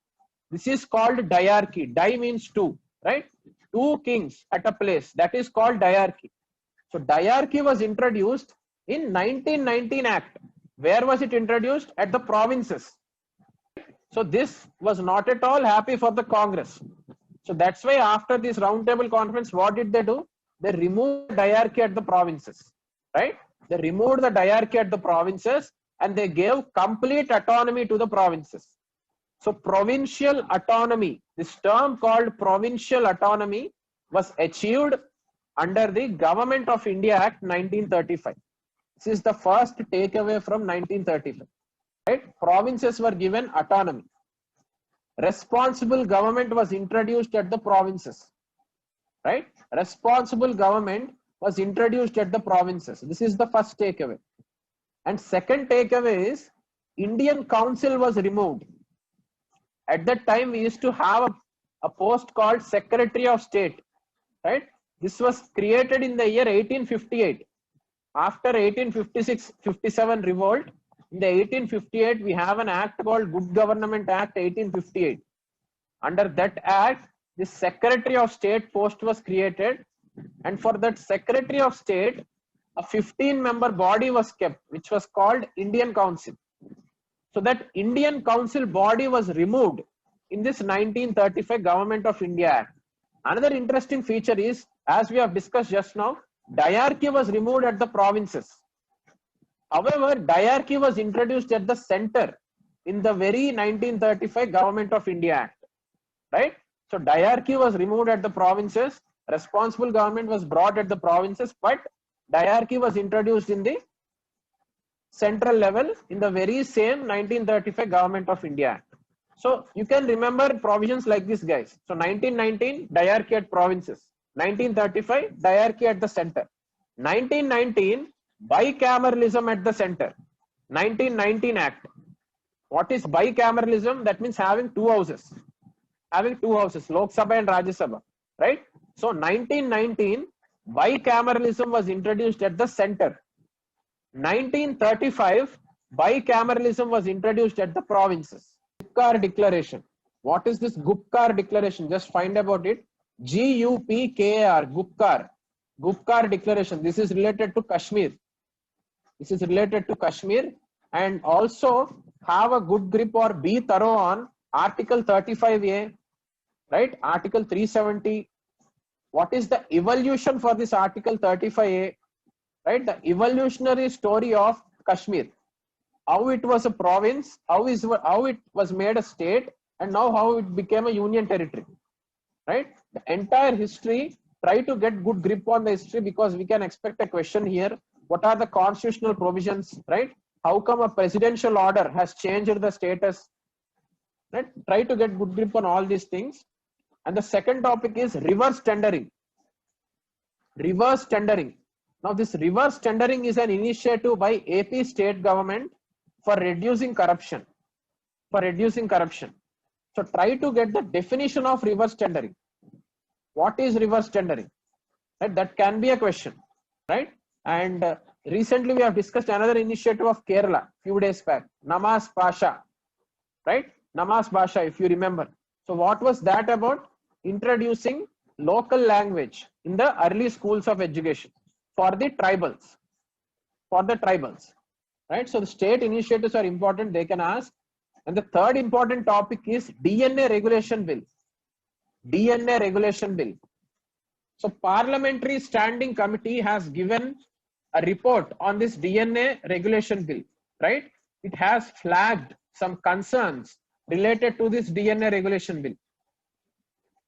This is called diarchy. Di means 2, right? 2 kings at a place. That is called diarchy. So diarchy was introduced in 1919 Act. Where was it introduced? At the provinces. So this was not at all happy for the Congress. So that's why after this roundtable conference, what did they do? They removed diarchy at the provinces, right? They removed the diarchy at the provinces and they gave complete autonomy to the provinces. So provincial autonomy, this term called provincial autonomy, was achieved under the Government of India Act 1935. This is the first takeaway from 1935, right? Provinces were given autonomy. Responsible government was introduced at the provinces, right? Responsible government was introduced at the provinces. This is the first takeaway. And second takeaway is Indian Council was removed. At that time, we used to have a post called Secretary of State, right? This was created in the year 1858. After 1856-57 revolt, in the 1858, we have an act called Good Government Act 1858. Under that act, the Secretary of State post was created. And for that Secretary of State, a 15-member body was kept, which was called Indian Council. So that Indian Council body was removed in this 1935 Government of India Act. Another interesting feature is, as we have discussed just now, diarchy was removed at the provinces. However, diarchy was introduced at the center in the very 1935 Government of India Act, right? So diarchy was removed at the provinces, responsible government was brought at the provinces, but diarchy was introduced in the central level in the very same 1935 Government of India Act. So you can remember provisions like this, guys. So 1919, diarchy at provinces. 1935, diarchy at the center. 1919, Bicameralism at the center. 1919 Act. What is bicameralism? That means having two houses. Having two houses, Lok Sabha and Rajya Sabha. Right? So 1919, bicameralism was introduced at the center. 1935, bicameralism was introduced at the provinces. Gupkar Declaration. What is this Gupkar Declaration? Just find about it. Gupkar, Gupkar. Gupkar Declaration. This is related to Kashmir. This is related to Kashmir, and also have a good grip or be thorough on Article 35A, right? Article 370. What is the evolution for this Article 35A? Right? The evolutionary story of Kashmir. How it was a province, how it was made a state, and now how it became a union territory. Right? The entire history. Try to get good grip on the history, because we can expect a question here. What are the constitutional provisions, right? How come a presidential order has changed the status? Right? Try to get good grip on all these things. And the second topic is reverse tendering. Reverse tendering. Now this reverse tendering is an initiative by AP state government for reducing corruption. For reducing corruption. So try to get the definition of reverse tendering. What is reverse tendering? Right? That can be a question, right? And recently we have discussed another initiative of Kerala few days back, Namas Pasha, right? Namas Pasha, if you remember. So what was that about? Introducing local language in the early schools of education for the tribals, right? So the state initiatives are important, they can ask. And the third important topic is DNA regulation bill. DNA regulation bill. So Parliamentary Standing Committee has given a report on this DNA regulation bill, right? It has flagged some concerns related to this DNA regulation bill.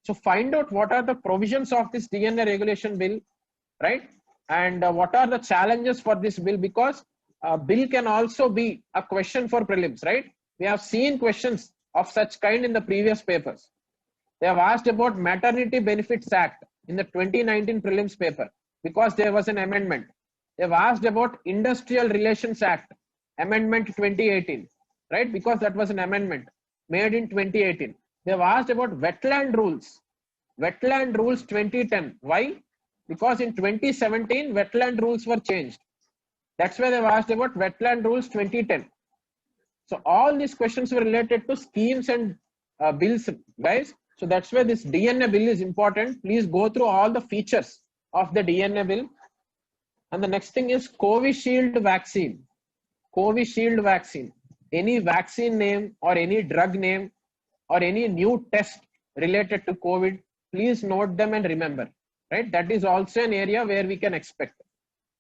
So find out what are the provisions of this DNA regulation bill, right? And what are the challenges for this bill, because bill can also be a question for prelims, right? We have seen questions of such kind in the previous papers. They have asked about Maternity Benefits Act in the 2019 prelims paper, because there was an amendment. They have asked about Industrial Relations Act, Amendment 2018, right? Because that was an amendment made in 2018. They have asked about Wetland Rules 2010. Why? Because in 2017, Wetland Rules were changed. That's why they have asked about Wetland Rules 2010. So all these questions were related to schemes and bills, guys. So that's why this DNA bill is important. Please go through all the features of the DNA bill. And the next thing is Covishield vaccine. Covishield vaccine. Any vaccine name or any drug name or any new test related to COVID, please note them and remember, right? That is also an area where we can expect.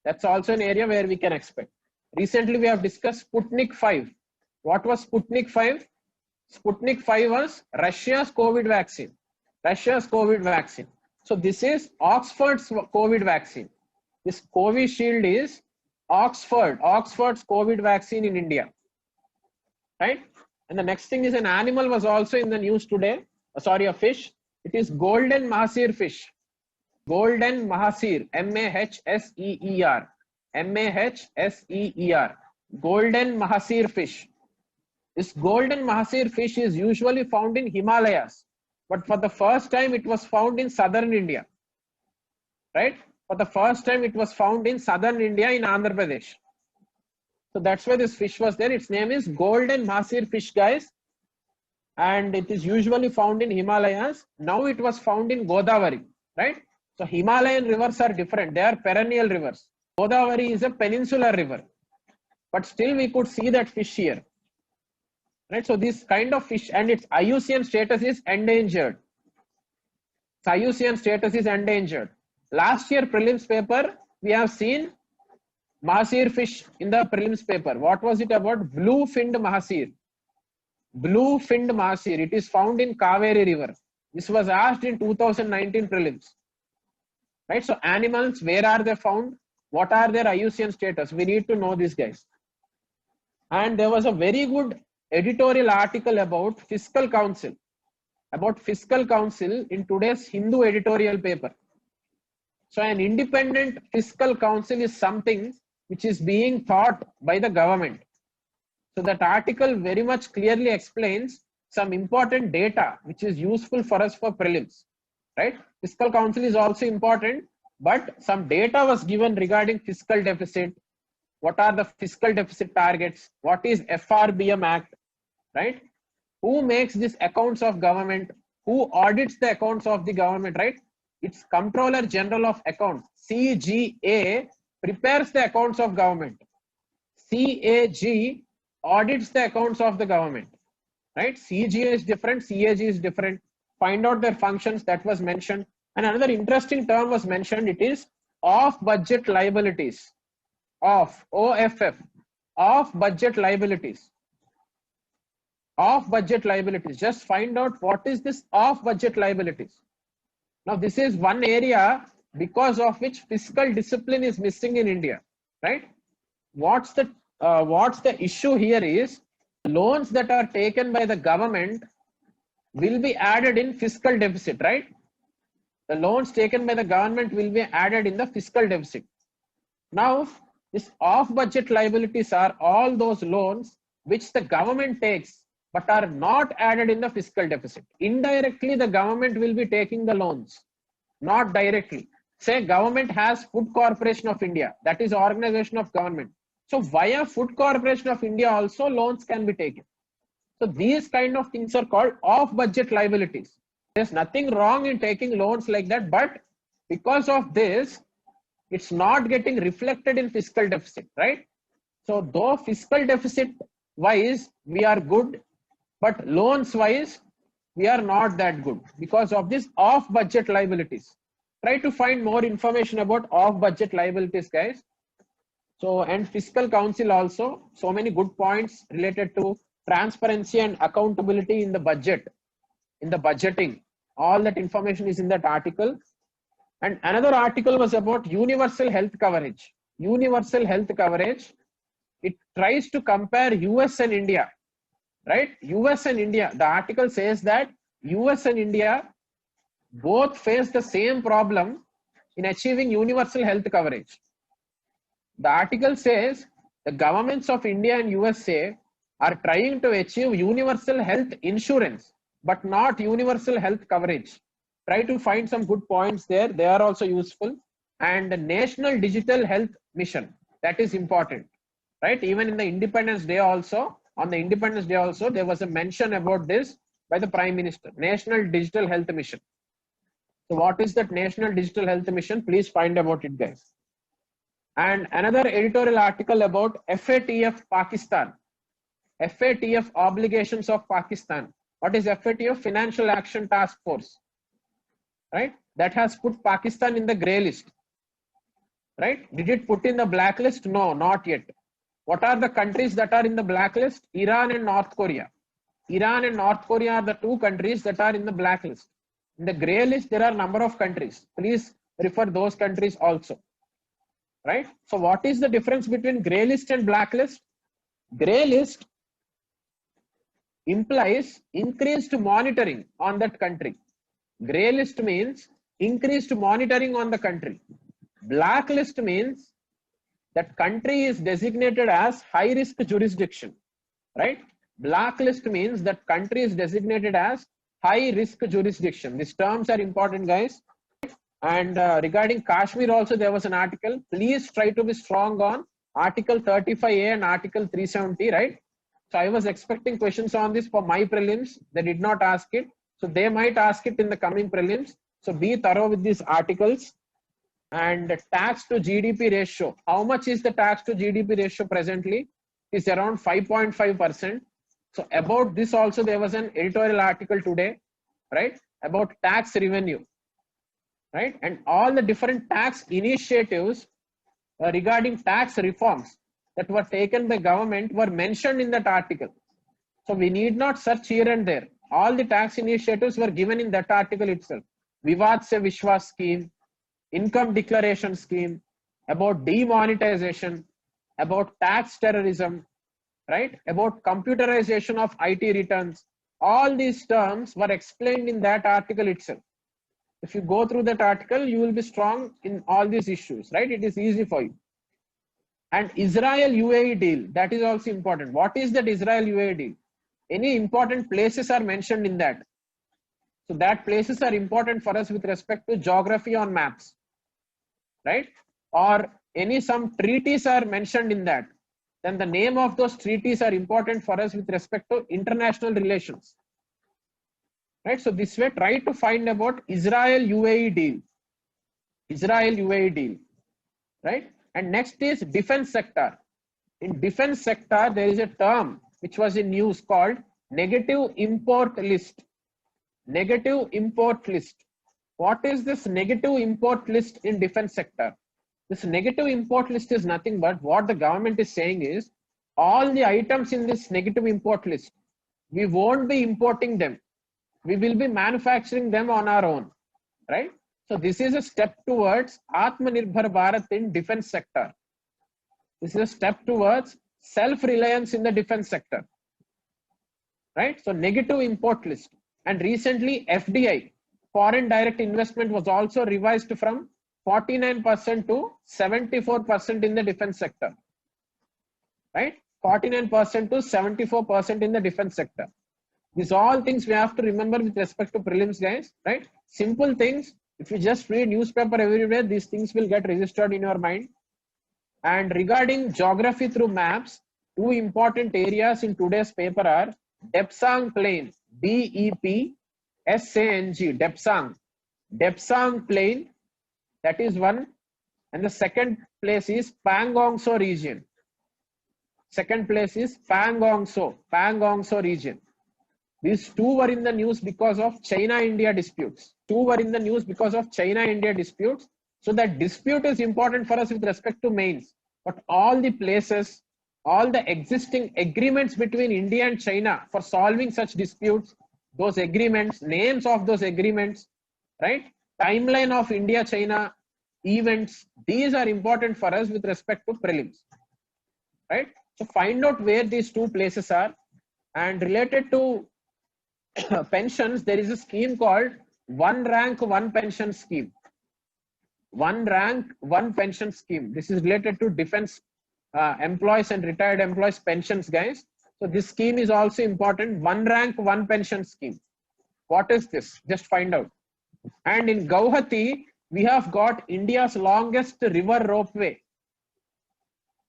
That's also an area where we can expect. Recently, we have discussed Sputnik 5. What was Sputnik 5? Sputnik 5 was Russia's COVID vaccine. Russia's COVID vaccine. So this is Oxford's COVID vaccine. This Covishield is Oxford's COVID vaccine in India. Right? And the next thing is an animal was also in the news today. A fish. It is golden mahseer fish. Golden mahseer. M-A-H-S-E-E-R. M-A-H-S-E-E-R. Golden mahseer fish. This golden mahseer fish is usually found in Himalayas, but for the first time it was found in southern India, right? For the first time it was found in southern India in Andhra Pradesh. So that's why this fish was there. Its name is golden mahseer fish, guys, and it is usually found in Himalayas. Now it was found in Godavari, right? So Himalayan rivers are different. They are perennial rivers. Godavari is a peninsular river, but still we could see that fish here. Right, so this kind of fish, and its IUCN status is endangered. Its IUCN status is endangered. Last year prelims paper, we have seen mahseer fish in the prelims paper. What was it about? Blue-finned mahseer. Blue-finned mahseer. It is found in Kaveri River. This was asked in 2019 prelims. Right, so animals, where are they found? What are their IUCN status? We need to know this, guys. And there was a very good editorial article about Fiscal Council in today's Hindu editorial paper. So an independent fiscal council is something which is being taught by the government. So that article very much clearly explains some important data which is useful for us for prelims, right? Fiscal council is also important, but some data was given regarding fiscal deficit. What are the fiscal deficit targets? What is FRBM Act, right? Who makes these accounts of government? Who audits the accounts of the government, right? It's Comptroller General of Accounts, CGA, prepares the accounts of government. CAG audits the accounts of the government, right? CGA is different, CAG is different. Find out their functions, that was mentioned. And another interesting term was mentioned, it is off budget liabilities. OFF, off budget liabilities. Off budget liabilities. Just find out what is this off budget liabilities. Now this is one area because of which fiscal discipline is missing in India, right? What's the issue here is loans that are taken by the government will be added in fiscal deficit, right? The loans taken by the government will be added in the fiscal deficit. Now, this off-budget liabilities are all those loans which the government takes but are not added in the fiscal deficit. Indirectly, the government will be taking the loans, not directly. Say government has Food Corporation of India, that is organization of government. So via Food Corporation of India also loans can be taken. So these kind of things are called off-budget liabilities. There's nothing wrong in taking loans like that, but because of this, it's not getting reflected in fiscal deficit, right? So though fiscal deficit wise, we are good, but loans wise, we are not that good because of this off-budget liabilities. Try to find more information about off-budget liabilities, guys. So, and fiscal council also, so many good points related to transparency and accountability in the budget, in the budgeting. All that information is in that article. And another article was about universal health coverage. Universal health coverage, it tries to compare US and India, right? US and India. The article says that US and India both face the same problem in achieving universal health coverage. The article says the governments of India and USA are trying to achieve universal health insurance, but not universal health coverage. Try to find some good points there. They are also useful. And the National Digital Health Mission, that is important, right? Even in the Independence Day also, on the Independence Day also, there was a mention about this by the Prime Minister, National Digital Health Mission. So what is that National Digital Health Mission? Please find about it, guys. And another editorial article about FATF Pakistan. FATF obligations of Pakistan. What is FATF? Financial Action Task Force, right? That has put Pakistan in the grey list, right? Did it put in the blacklist? No, not yet. What are the countries that are in the blacklist? Iran and North Korea. Iran and North Korea are the two countries that are in the blacklist. In the grey list, there are a number of countries. Please refer those countries also, right? So what is the difference between grey list and blacklist? Grey list implies increased monitoring on that country. Grey list means increased monitoring on the country. Blacklist means that country is designated as high risk jurisdiction, right? Blacklist means that country is designated as high risk jurisdiction. These terms are important, guys. And regarding Kashmir also, there was an article. Please try to be strong on Article 35A and Article 370, right? So I was expecting questions on this for my prelims. They did not ask it. So they might ask it in the coming prelims. So be thorough with these articles. And tax to GDP ratio. How much is the tax to GDP ratio presently? It's around 5.5%. So about this also, there was an editorial article today, right? About tax revenue, right? And all the different tax initiatives regarding tax reforms that were taken by government were mentioned in that article. So we need not search here and there. All the tax initiatives were given in that article itself. Vivad se Vishwas scheme, income declaration scheme, about demonetization, about tax terrorism, right? About computerization of IT returns. All these terms were explained in that article itself. If you go through that article, you will be strong in all these issues, right? It is easy for you. And Israel UAE deal, that is also important. What is that Israel UAE deal? Any important places are mentioned in that. So that places are important for us with respect to geography on maps, right? Or some treaties are mentioned in that. Then the name of those treaties are important for us with respect to international relations, right? So this way, try to find about Israel UAE deal, right? And next is defense sector. In defense sector, there is a term which was in news called negative import list. Negative import list. What is this negative import list in defense sector? This negative import list is nothing but what the government is saying is all the items in this negative import list, we won't be importing them. We will be manufacturing them on our own, right? So this is a step towards Atmanirbhar Bharat in defense sector. This is a step towards self-reliance in the defense sector, right? So negative import list. And recently FDI, foreign direct investment, was also revised from 49% to 74% in the defense sector, right? 49% to 74% in the defense sector. These all things we have to remember with respect to prelims, guys, right? Simple things. If you just read newspaper everywhere, these things will get registered in your mind. And regarding geography through maps, two important areas in today's paper are Depsang Plain, DEPSANG, Depsang Plain, that is one. And the second place is Pangongso region. Second place is Pangongso region. These two were in the news because of China-India disputes. So that dispute is important for us with respect to mains. But all the places, all the existing agreements between India and China for solving such disputes, those agreements, names of those agreements, right? Timeline of India-China events, these are important for us with respect to prelims, right? So find out where these two places are. And related to pensions, there is a scheme called One Rank One Pension Scheme. One Rank One Pension Scheme. This is related to defense employees and retired employees pensions, guys. So this scheme is also important. One Rank One Pension Scheme. What is this? Just find out. And in Guwahati, we have got India's longest river ropeway,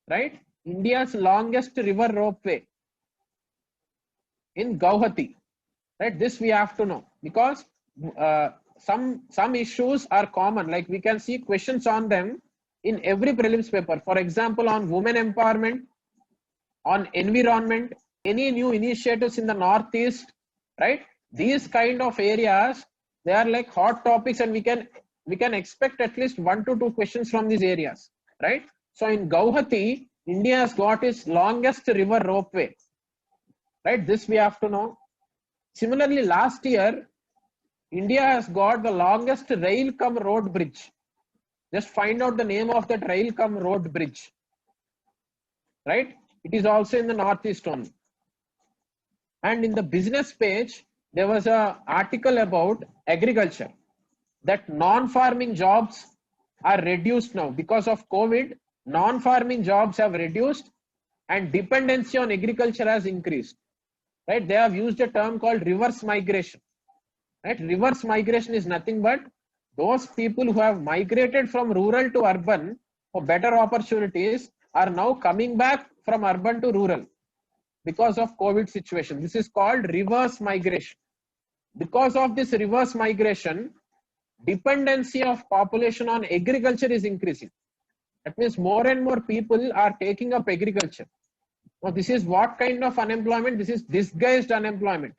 right? India's longest river ropeway in Guwahati, right? This we have to know because some issues are common, like we can see questions on them in every prelims paper. For example, on women empowerment, on environment, any new initiatives in the Northeast, right? These kind of areas, they are like hot topics, and we can expect at least 1 to 2 questions from these areas, right? So in Guwahati, India has got its longest river ropeway, right? This we have to know. Similarly, last year, India has got the longest rail cum road bridge. Just find out the name of that rail cum road bridge, right? It is also in the Northeast only. And in the business page, there was an article about agriculture, that non-farming jobs are reduced now because of COVID. Non-farming jobs have reduced and dependency on agriculture has increased, right? They have used a term called reverse migration, right? Reverse migration is nothing but those people who have migrated from rural to urban for better opportunities are now coming back from urban to rural because of COVID situation. This is called reverse migration. Because of this reverse migration, dependency of population on agriculture is increasing. That means more and more people are taking up agriculture. Now this is what kind of unemployment? This is disguised unemployment.